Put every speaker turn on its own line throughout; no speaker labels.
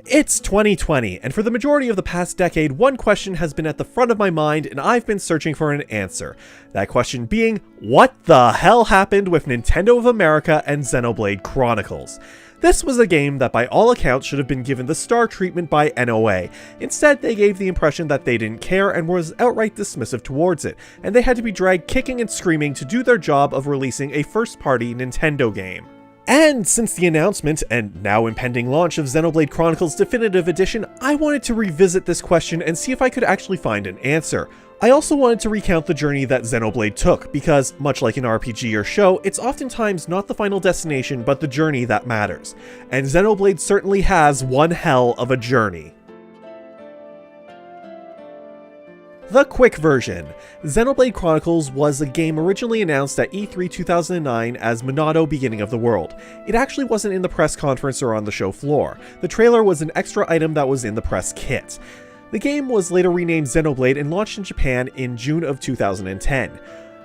It's 2020, and for the majority of the past decade, one question has been at the front of my mind, and I've been searching for an answer. That question being, what the hell happened with Nintendo of America and Xenoblade Chronicles? This was a game that by all accounts should have been given the star treatment by NOA. Instead, they gave the impression that they didn't care and was outright dismissive towards it, and they had to be dragged kicking and screaming to do their job of releasing a first-party Nintendo game. And since the announcement, and now impending launch of Xenoblade Chronicles Definitive Edition, I wanted to revisit this question and see if I could actually find an answer. I also wanted to recount the journey that Xenoblade took, because, much like an RPG or show, it's oftentimes not the final destination but the journey that matters. And Xenoblade certainly has one hell of a journey. The quick version. Xenoblade Chronicles was a game originally announced at E3 2009 as Monolith Beginning of the World. It actually wasn't in the press conference or on the show floor. The trailer was an extra item that was in the press kit. The game was later renamed Xenoblade and launched in Japan in June of 2010.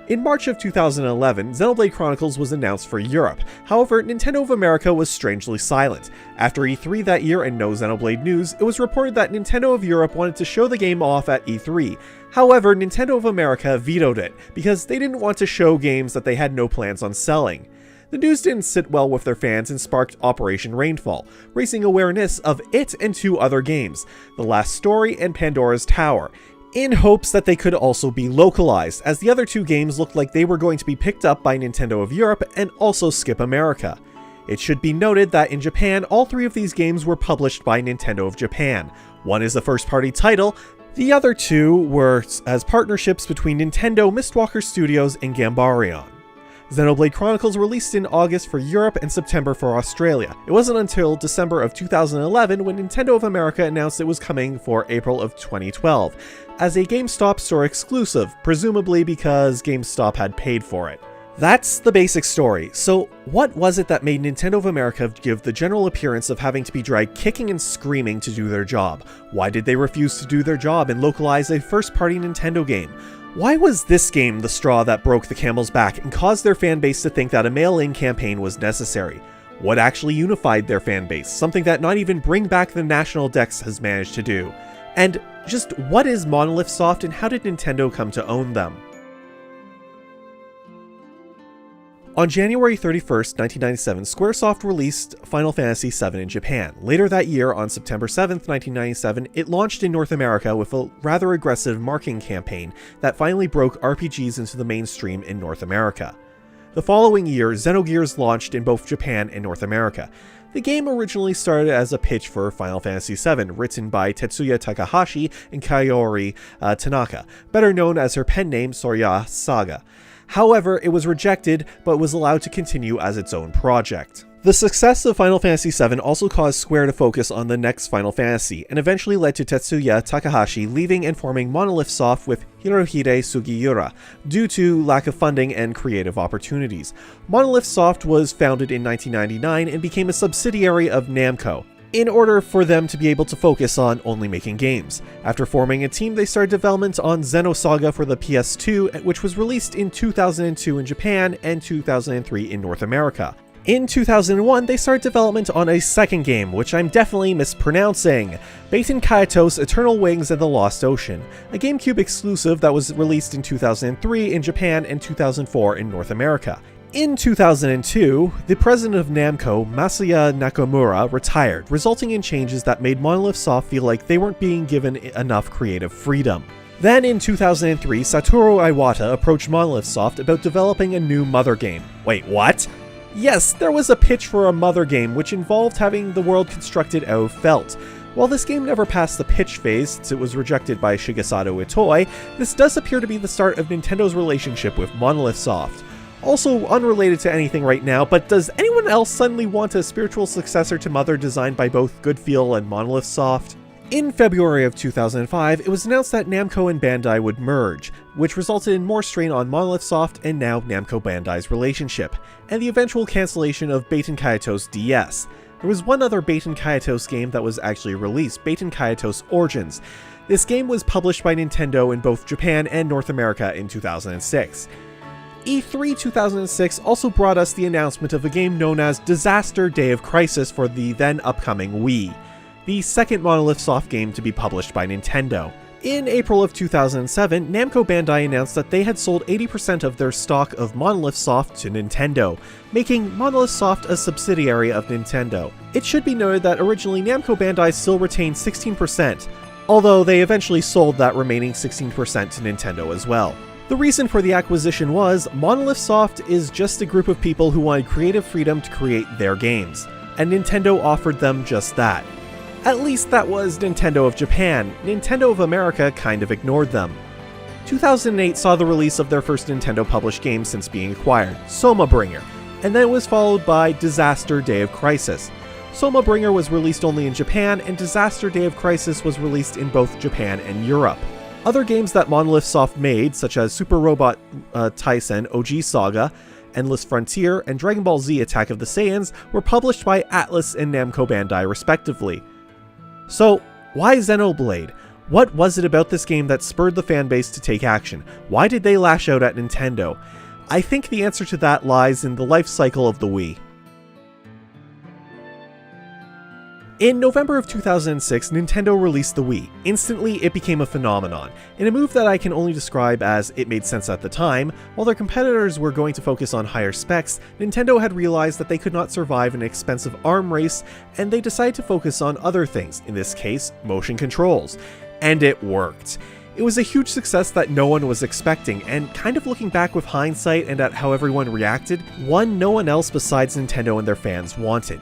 In March of 2011, Xenoblade Chronicles was announced for Europe. However, Nintendo of America was strangely silent. After E3 that year and no Xenoblade news, it was reported that Nintendo of Europe wanted to show the game off at E3. However, Nintendo of America vetoed it, because they didn't want to show games that they had no plans on selling. The news didn't sit well with their fans and sparked Operation Rainfall, raising awareness of it and two other games, The Last Story and Pandora's Tower, in hopes that they could also be localized, as the other two games looked like they were going to be picked up by Nintendo of Europe and also skip America. It should be noted that in Japan, all three of these games were published by Nintendo of Japan. One is a first-party title, the other two were as partnerships between Nintendo, Mistwalker Studios, and Gambarion. Xenoblade Chronicles released in August for Europe and September for Australia. It wasn't until December of 2011 when Nintendo of America announced it was coming for April of 2012, as a GameStop store exclusive, presumably because GameStop had paid for it. That's the basic story. So what was it that made Nintendo of America give the general appearance of having to be dragged kicking and screaming to do their job? Why did they refuse to do their job and localize a first-party Nintendo game? Why was this game the straw that broke the camel's back and caused their fanbase to think that a mail-in campaign was necessary? What actually unified their fanbase, something that not even Bring Back the National Dex has managed to do? And just what is Monolith Soft and how did Nintendo come to own them? On January 31st, 1997, Squaresoft released Final Fantasy VII in Japan. Later that year, on September 7th, 1997, it launched in North America with a rather aggressive marketing campaign that finally broke RPGs into the mainstream in North America. The following year, Xenogears launched in both Japan and North America. The game originally started as a pitch for Final Fantasy VII, written by Tetsuya Takahashi and Kaori Tanaka, better known as her pen name Sorya Saga. However, it was rejected, but was allowed to continue as its own project. The success of Final Fantasy VII also caused Square to focus on the next Final Fantasy, and eventually led to Tetsuya Takahashi leaving and forming Monolith Soft with Hirohide Sugiura, due to lack of funding and creative opportunities. Monolith Soft was founded in 1999 and became a subsidiary of Namco, in order for them to be able to focus on only making games. After forming a team, they started development on Xenosaga for the PS2, which was released in 2002 in Japan and 2003 in North America. In 2001, they started development on a second game, which I'm definitely mispronouncing, Baten Kaitos Eternal Wings and the Lost Ocean, a GameCube exclusive that was released in 2003 in Japan and 2004 in North America. In 2002, the president of Namco, Masaya Nakamura, retired, resulting in changes that made Monolith Soft feel like they weren't being given enough creative freedom. Then in 2003, Satoru Iwata approached Monolith Soft about developing a new Mother game. Wait, what? Yes, there was a pitch for a Mother game which involved having the world constructed out of felt. While this game never passed the pitch phase, since it was rejected by Shigesato Itoi, this does appear to be the start of Nintendo's relationship with Monolith Soft. Also unrelated to anything right now, but does anyone else suddenly want a spiritual successor to Mother designed by both Goodfeel and Monolith Soft? In February of 2005, it was announced that Namco and Bandai would merge, which resulted in more strain on Monolith Soft and now Namco Bandai's relationship, and the eventual cancellation of Baten Kaitos DS. There was one other Baten Kaitos game that was actually released, Baten Kaitos Origins. This game was published by Nintendo in both Japan and North America in 2006. E3 2006 also brought us the announcement of a game known as Disaster Day of Crisis for the then upcoming Wii. the second Monolith soft game to be published by Nintendo. In April of 2007, Namco Bandai announced that they had sold 80% of their stock of Monolith Soft to Nintendo, making Monolith Soft a subsidiary of Nintendo. It should be noted that originally Namco Bandai still retained 16%, although they eventually sold that remaining 16% to Nintendo as well. The reason for the acquisition was Monolith Soft is just a group of people who wanted creative freedom to create their games, and Nintendo offered them just that. At least that was Nintendo of Japan. Nintendo of America kind of ignored them. 2008 saw the release of their first Nintendo published game since being acquired, Soma Bringer, and then it was followed by Disaster Day of Crisis. Soma Bringer was released only in Japan, and Disaster Day of Crisis was released in both Japan and Europe. Other games that Monolith Soft made, such as Super Robot Taisen OG Saga, Endless Frontier, and Dragon Ball Z Attack of the Saiyans, were published by Atlus and Namco Bandai respectively. So, why Xenoblade? What was it about this game that spurred the fanbase to take action? Why did they lash out at Nintendo? I think the answer to that lies in the life cycle of the Wii. In November of 2006, Nintendo released the Wii. Instantly, it became a phenomenon. In a move that I can only describe as it made sense at the time, while their competitors were going to focus on higher specs, Nintendo had realized that they could not survive an expensive ARM race, and they decided to focus on other things, in this case, motion controls. And it worked. It was a huge success that no one was expecting, and kind of looking back with hindsight and at how everyone reacted, one no one else besides Nintendo and their fans wanted.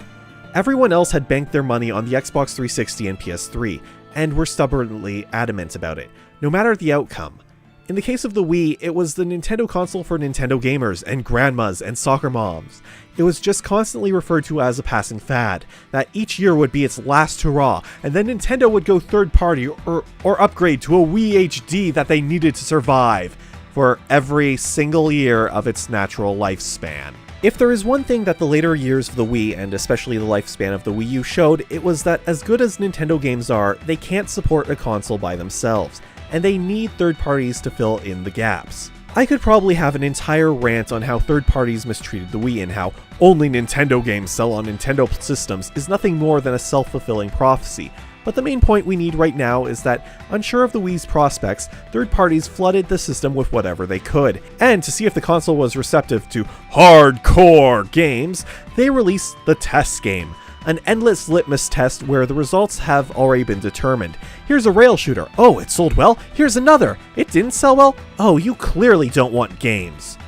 Everyone else had banked their money on the Xbox 360 and PS3, and were stubbornly adamant about it, no matter the outcome. In the case of the Wii, it was the Nintendo console for Nintendo gamers and grandmas and soccer moms. It was just constantly referred to as a passing fad, that each year would be its last hurrah, and then Nintendo would go third party or upgrade to a Wii HD that they needed to survive for every single year of its natural lifespan. If there is one thing that the later years of the Wii, and especially the lifespan of the Wii U, showed, it was that as good as Nintendo games are, they can't support a console by themselves, and they need third parties to fill in the gaps. I could probably have an entire rant on how third parties mistreated the Wii and how only Nintendo games sell on Nintendo systems is nothing more than a self-fulfilling prophecy. But the main point we need right now is that, unsure of the Wii's prospects, third parties flooded the system with whatever they could. And to see if the console was receptive to hardcore games, they released the test game, an endless litmus test where the results have already been determined. Here's a rail shooter. Oh, it sold well? Here's another. It didn't sell well? Oh, you clearly don't want games.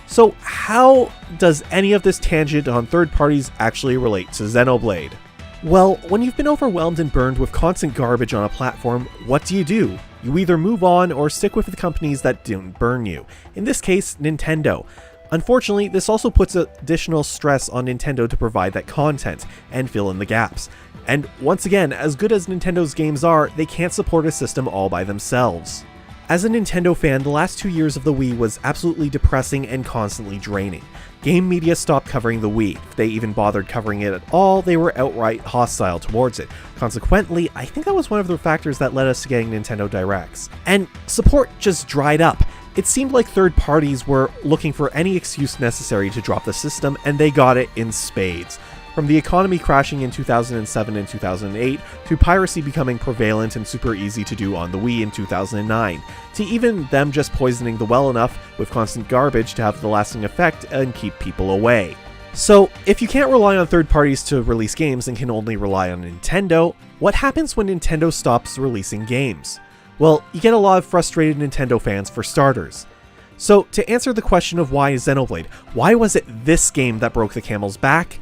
So how does any of this tangent on third parties actually relate to Xenoblade? Well, when you've been overwhelmed and burned with constant garbage on a platform, what do? You either move on or stick with the companies that didn't burn you. In this case, Nintendo. Unfortunately, this also puts additional stress on Nintendo to provide that content and fill in the gaps. And once again, as good as Nintendo's games are, they can't support a system all by themselves. As a Nintendo fan, the last 2 years of the Wii was absolutely depressing and constantly draining. Game media stopped covering the Wii. If they even bothered covering it at all, they were outright hostile towards it. Consequently, I think that was one of the factors that led us to getting Nintendo Directs. And support just dried up. It seemed like third parties were looking for any excuse necessary to drop the system, and they got it in spades. From the economy crashing in 2007 and 2008, to piracy becoming prevalent and super easy to do on the Wii in 2009, to even them just poisoning the well enough with constant garbage to have the lasting effect and keep people away. So, if you can't rely on third parties to release games and can only rely on Nintendo, what happens when Nintendo stops releasing games? Well, you get a lot of frustrated Nintendo fans for starters. So, to answer the question of why Xenoblade, why was it this game that broke the camel's back?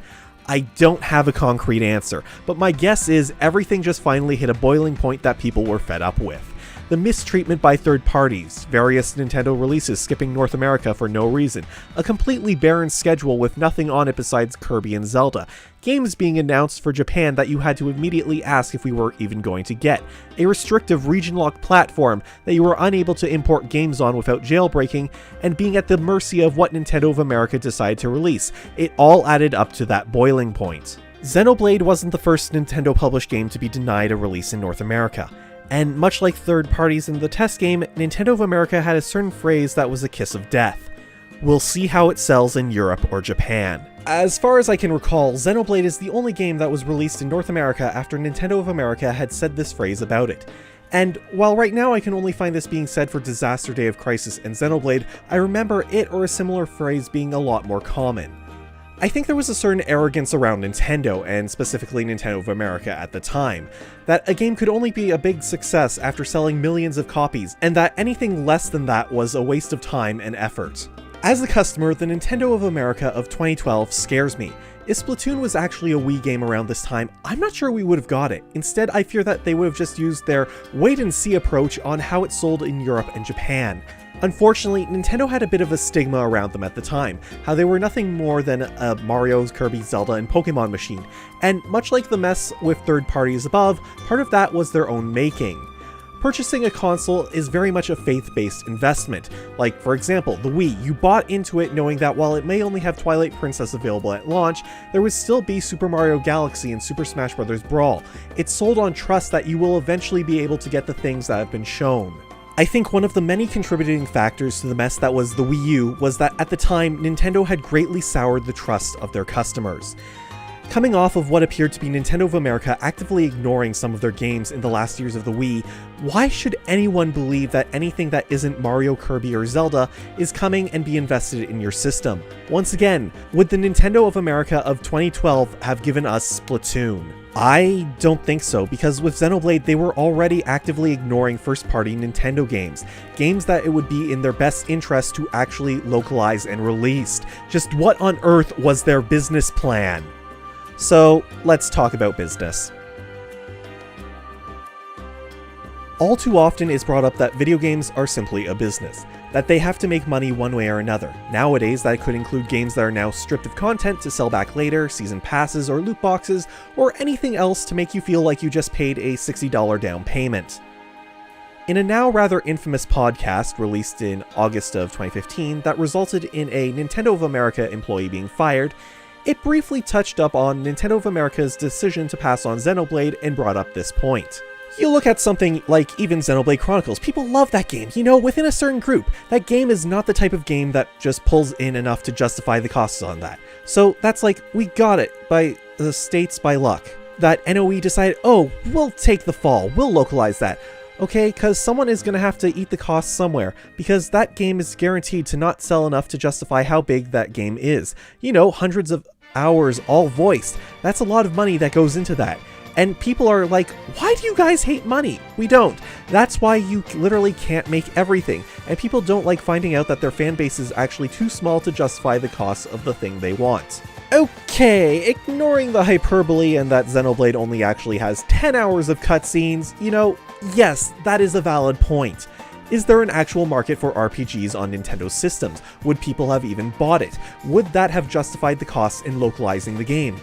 I don't have a concrete answer, but my guess is everything just finally hit a boiling point that people were fed up with. The mistreatment by third parties, various Nintendo releases skipping North America for no reason, a completely barren schedule with nothing on it besides Kirby and Zelda, games being announced for Japan that you had to immediately ask if we were even going to get, a restrictive region-locked platform that you were unable to import games on without jailbreaking, and being at the mercy of what Nintendo of America decided to release. It all added up to that boiling point. Xenoblade wasn't the first Nintendo-published game to be denied a release in North America. And much like third parties in the test game, Nintendo of America had a certain phrase that was a kiss of death. We'll see how it sells in Europe or Japan. As far as I can recall, Xenoblade is the only game that was released in North America after Nintendo of America had said this phrase about it. And while right now I can only find this being said for Disaster Day of Crisis and Xenoblade, I remember it or a similar phrase being a lot more common. I think there was a certain arrogance around Nintendo, and specifically Nintendo of America at the time, that a game could only be a big success after selling millions of copies, and that anything less than that was a waste of time and effort. As a customer, the Nintendo of America of 2012 scares me. If Splatoon was actually a Wii game around this time, I'm not sure we would have got it. Instead, I fear that they would have just used their wait-and-see approach on how it sold in Europe and Japan. Unfortunately, Nintendo had a bit of a stigma around them at the time, how they were nothing more than a Mario, Kirby, Zelda, and Pokemon machine, and much like the mess with third parties above, part of that was their own making. Purchasing a console is very much a faith-based investment. Like, for example, the Wii, you bought into it knowing that while it may only have Twilight Princess available at launch, there would still be Super Mario Galaxy and Super Smash Bros. Brawl. It's sold on trust that you will eventually be able to get the things that have been shown. I think one of the many contributing factors to the mess that was the Wii U was that at the time, Nintendo had greatly soured the trust of their customers. Coming off of what appeared to be Nintendo of America actively ignoring some of their games in the last years of the Wii, why should anyone believe that anything that isn't Mario, Kirby, or Zelda is coming and be invested in your system? Once again, would the Nintendo of America of 2012 have given us Splatoon? I don't think so, because with Xenoblade they were already actively ignoring first-party Nintendo games, games that it would be in their best interest to actually localize and release. Just what on earth was their business plan? So, let's talk about business. All too often it's brought up that video games are simply a business, that they have to make money one way or another. Nowadays, that could include games that are now stripped of content to sell back later, season passes or loot boxes, or anything else to make you feel like you just paid a $60 down payment. In a now rather infamous podcast released in August of 2015 that resulted in a Nintendo of America employee being fired, it briefly touched up on Nintendo of America's decision to pass on Xenoblade and brought up this point. You look at something like even Xenoblade Chronicles, people love that game, within a certain group. That game is not the type of game that just pulls in enough to justify the costs on that. So that's like, we got it, by the states by luck. That NOE decided, oh, we'll take the fall, we'll localize that. Okay, because someone is going to have to eat the cost somewhere, because that game is guaranteed to not sell enough to justify how big that game is. Hundreds of hours all voiced. That's a lot of money that goes into that. And people are like, why do you guys hate money? We don't. That's why you literally can't make everything. And people don't like finding out that their fan base is actually too small to justify the cost of the thing they want. Okay, ignoring the hyperbole and that Xenoblade only actually has 10 hours of cutscenes, yes, that is a valid point. Is there an actual market for RPGs on Nintendo systems? Would people have even bought it? Would that have justified the costs in localizing the game?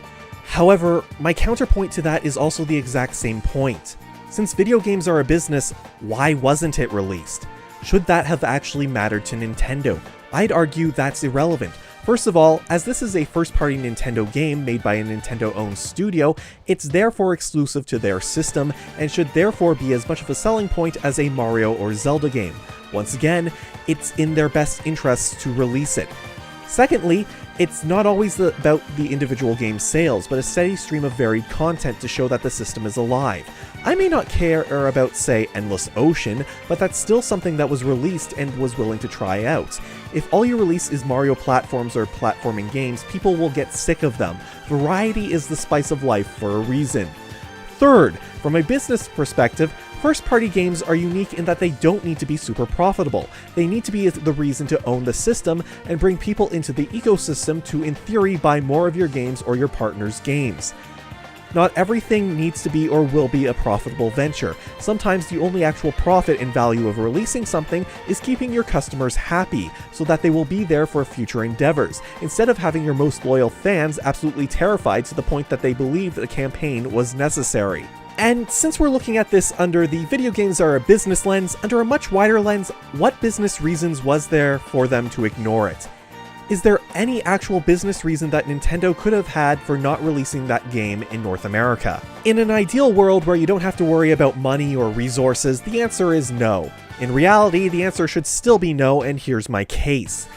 However, my counterpoint to that is also the exact same point. Since video games are a business, why wasn't it released? Should that have actually mattered to Nintendo? I'd argue that's irrelevant. First of all, as this is a first-party Nintendo game made by a Nintendo-owned studio, it's therefore exclusive to their system, and should therefore be as much of a selling point as a Mario or Zelda game. Once again, it's in their best interests to release it. Secondly, it's not always about the individual game's sales, but a steady stream of varied content to show that the system is alive. I may not care about, say, Endless Ocean, but that's still something that was released and was willing to try out. If all you release is Mario platforms or platforming games, people will get sick of them. Variety is the spice of life for a reason. Third, from a business perspective, first-party games are unique in that they don't need to be super profitable. They need to be the reason to own the system and bring people into the ecosystem to, in theory, buy more of your games or your partner's games. Not everything needs to be or will be a profitable venture. Sometimes the only actual profit and value of releasing something is keeping your customers happy, so that they will be there for future endeavors, instead of having your most loyal fans absolutely terrified to the point that they believed the campaign was necessary. And since we're looking at this under the video games are a business lens, under a much wider lens, what business reasons was there for them to ignore it? Is there any actual business reason that Nintendo could have had for not releasing that game in North America? In an ideal world where you don't have to worry about money or resources, the answer is no. In reality, the answer should still be no, and here's my case.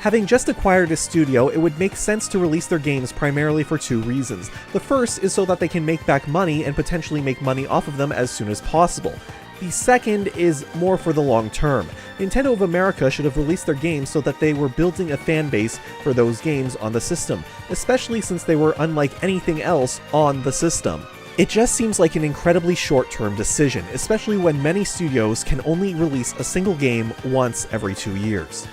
Having just acquired a studio, it would make sense to release their games primarily for two reasons. The first is so that they can make back money and potentially make money off of them as soon as possible. The second is more for the long term. Nintendo of America should have released their games so that they were building a fan base for those games on the system, especially since they were unlike anything else on the system. It just seems like an incredibly short-term decision, especially when many studios can only release a single game once every 2 years.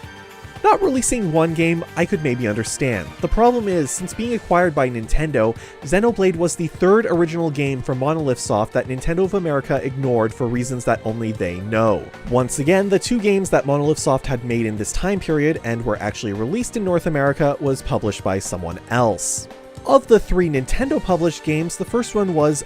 Not releasing one game, I could maybe understand. The problem is, since being acquired by Nintendo, Xenoblade was the third original game from Monolith Soft that Nintendo of America ignored for reasons that only they know. Once again, the two games that Monolith Soft had made in this time period and were actually released in North America was published by someone else. Of the three Nintendo-published games, the first one was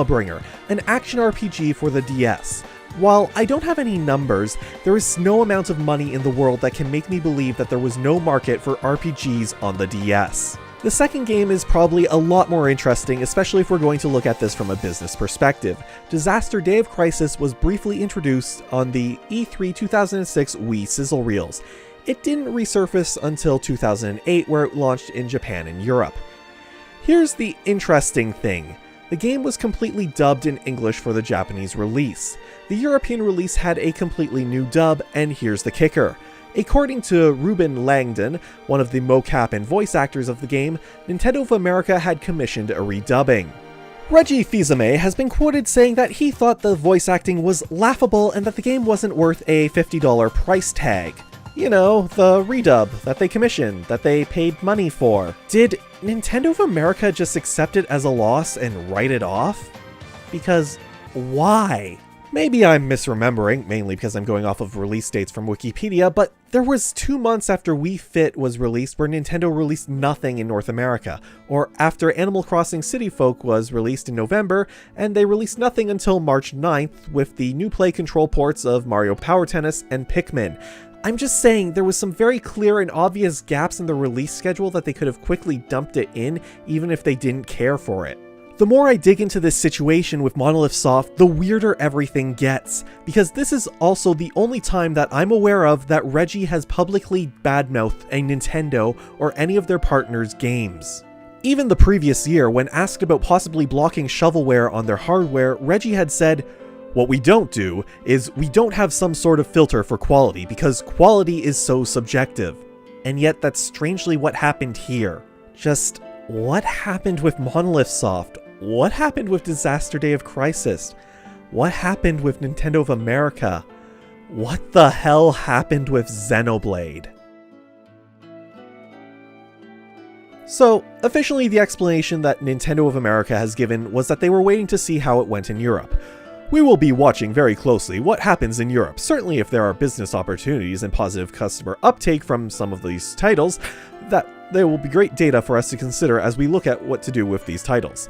Bringer, an action RPG for the DS. While I don't have any numbers, there is no amount of money in the world that can make me believe that there was no market for RPGs on the DS. The second game is probably a lot more interesting, especially if we're going to look at this from a business perspective. Disaster Day of Crisis was briefly introduced on the E3 2006 Wii Sizzle Reels. It didn't resurface until 2008, where it launched in Japan and Europe. Here's the interesting thing. The game was completely dubbed in English for the Japanese release. The European release had a completely new dub, and here's the kicker. According to Ruben Langdon, one of the mocap and voice actors of the game, Nintendo of America had commissioned a redubbing. Reggie Fils-Aimé has been quoted saying that he thought the voice acting was laughable and that the game wasn't worth a $50 price tag. You know, the redub that they commissioned, that they paid money for. Did Nintendo of America just accept it as a loss and write it off? Because why? Maybe I'm misremembering, mainly because I'm going off of release dates from Wikipedia, but there was 2 months after Wii Fit was released where Nintendo released nothing in North America, or after Animal Crossing City Folk was released in November, and they released nothing until March 9th with the new Play Control ports of Mario Power Tennis and Pikmin. I'm just saying there was some very clear and obvious gaps in the release schedule that they could have quickly dumped it in, even if they didn't care for it. The more I dig into this situation with Monolith Soft, the weirder everything gets, because this is also the only time that I'm aware of that Reggie has publicly badmouthed a Nintendo or any of their partners' games. Even the previous year, when asked about possibly blocking shovelware on their hardware, Reggie had said, "What we don't do is we don't have some sort of filter for quality because quality is so subjective." And yet that's strangely what happened here. Just what happened with Monolith Soft? What happened with Disaster Day of Crisis? What happened with Nintendo of America? What the hell happened with Xenoblade? So, officially the explanation that Nintendo of America has given was that they were waiting to see how it went in Europe. We will be watching very closely what happens in Europe. Certainly if there are business opportunities and positive customer uptake from some of these titles, that there will be great data for us to consider as we look at what to do with these titles.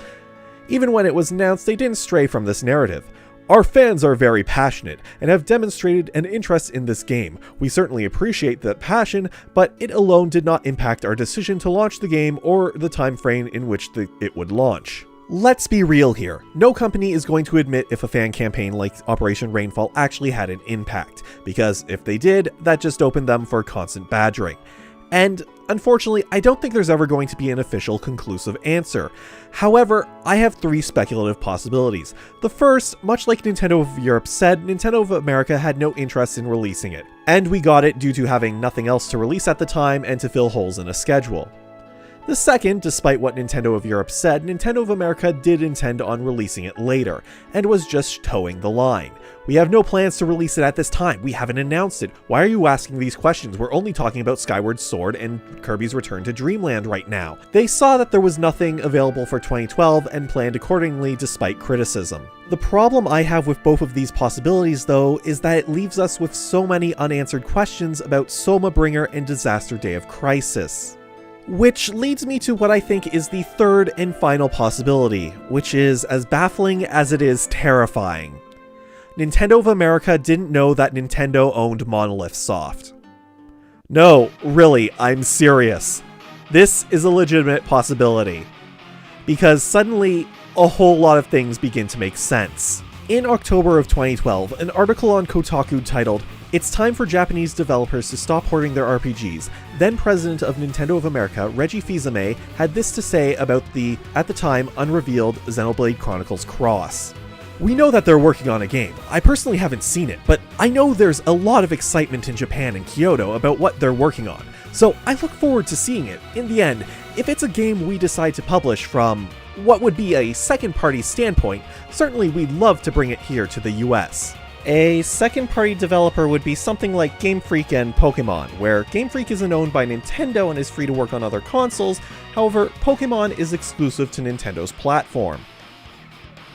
Even when it was announced, they didn't stray from this narrative. Our fans are very passionate and have demonstrated an interest in this game. We certainly appreciate that passion, but it alone did not impact our decision to launch the game or the time frame in which it would launch. Let's be real here. No company is going to admit if a fan campaign like Operation Rainfall actually had an impact, because if they did, that just opened them for constant badgering. And unfortunately, I don't think there's ever going to be an official conclusive answer. However, I have 3 speculative possibilities. The first, much like Nintendo of Europe said, Nintendo of America had no interest in releasing it, and we got it due to having nothing else to release at the time and to fill holes in a schedule. The second, despite what Nintendo of Europe said, Nintendo of America did intend on releasing it later, and was just towing the line. We have no plans to release it at this time, we haven't announced it. Why are you asking these questions? We're only talking about Skyward Sword and Kirby's Return to Dreamland right now. They saw that there was nothing available for 2012 and planned accordingly despite criticism. The problem I have with both of these possibilities though is that it leaves us with so many unanswered questions about Bringer and Disaster Day of Crisis. Which leads me to what I think is the third and final possibility, which is as baffling as it is terrifying. Nintendo of America didn't know that Nintendo owned Monolith Soft. No, really, I'm serious. This is a legitimate possibility. Because suddenly, a whole lot of things begin to make sense. In October of 2012, an article on Kotaku titled, "It's time for Japanese developers to stop hoarding their RPGs," then president of Nintendo of America, Reggie Fils-Aimé, had this to say about the, at the time, unrevealed Xenoblade Chronicles Cross. "We know that they're working on a game. I personally haven't seen it, but I know there's a lot of excitement in Japan and Kyoto about what they're working on, so I look forward to seeing it. In the end, if it's a game we decide to publish from what would be a second-party standpoint, certainly we'd love to bring it here to the US. A second-party developer would be something like Game Freak and Pokemon, where Game Freak isn't owned by Nintendo and is free to work on other consoles, however, Pokemon is exclusive to Nintendo's platform.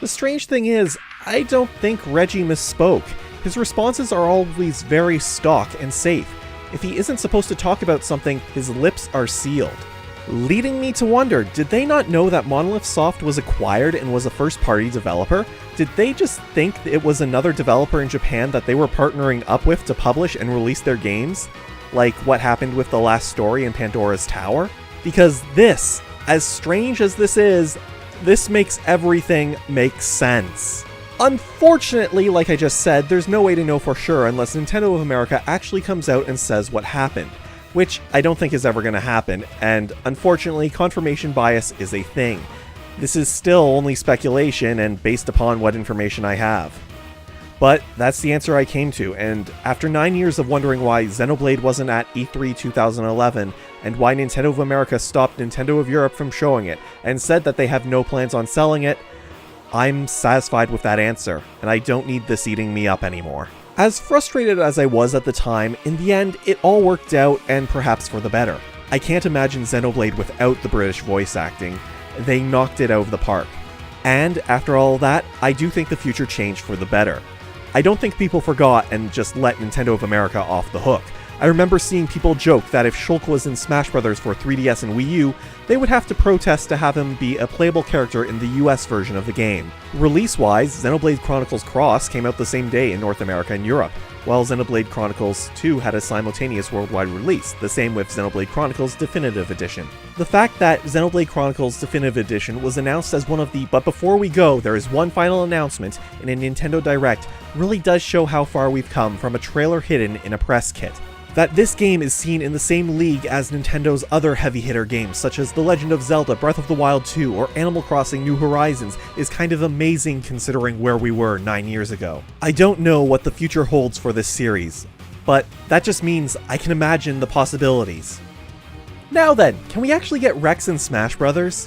The strange thing is, I don't think Reggie misspoke. His responses are always very stock and safe. If he isn't supposed to talk about something, his lips are sealed. Leading me to wonder, did they not know that Monolith Soft was acquired and was a first-party developer? Did they just think it was another developer in Japan that they were partnering up with to publish and release their games? Like what happened with The Last Story and Pandora's Tower? Because this, as strange as this is, this makes everything make sense. Unfortunately, like I just said, there's no way to know for sure unless Nintendo of America actually comes out and says what happened, which I don't think is ever going to happen, and unfortunately, confirmation bias is a thing. This is still only speculation and based upon what information I have. But that's the answer I came to, and after 9 years of wondering why Xenoblade wasn't at E3 2011, and why Nintendo of America stopped Nintendo of Europe from showing it, and said that they have no plans on selling it, I'm satisfied with that answer, and I don't need this eating me up anymore. As frustrated as I was at the time, in the end, it all worked out, and perhaps for the better. I can't imagine Xenoblade without the British voice acting. They knocked it out of the park. And after all that, I do think the future changed for the better. I don't think people forgot and just let Nintendo of America off the hook. I remember seeing people joke that if Shulk was in Smash Bros. For 3DS and Wii U, they would have to protest to have him be a playable character in the US version of the game. Release-wise, Xenoblade Chronicles Cross came out the same day in North America and Europe, while Xenoblade Chronicles 2 had a simultaneous worldwide release, the same with Xenoblade Chronicles Definitive Edition. The fact that Xenoblade Chronicles Definitive Edition was announced as one of the "but before we go, there is one final announcement" in a Nintendo Direct really does show how far we've come from a trailer hidden in a press kit. That this game is seen in the same league as Nintendo's other heavy-hitter games, such as The Legend of Zelda Breath of the Wild 2 or Animal Crossing New Horizons, is kind of amazing considering where we were 9 years ago. I don't know what the future holds for this series, but that just means I can imagine the possibilities. Now then, can we actually get Rex in Smash Bros?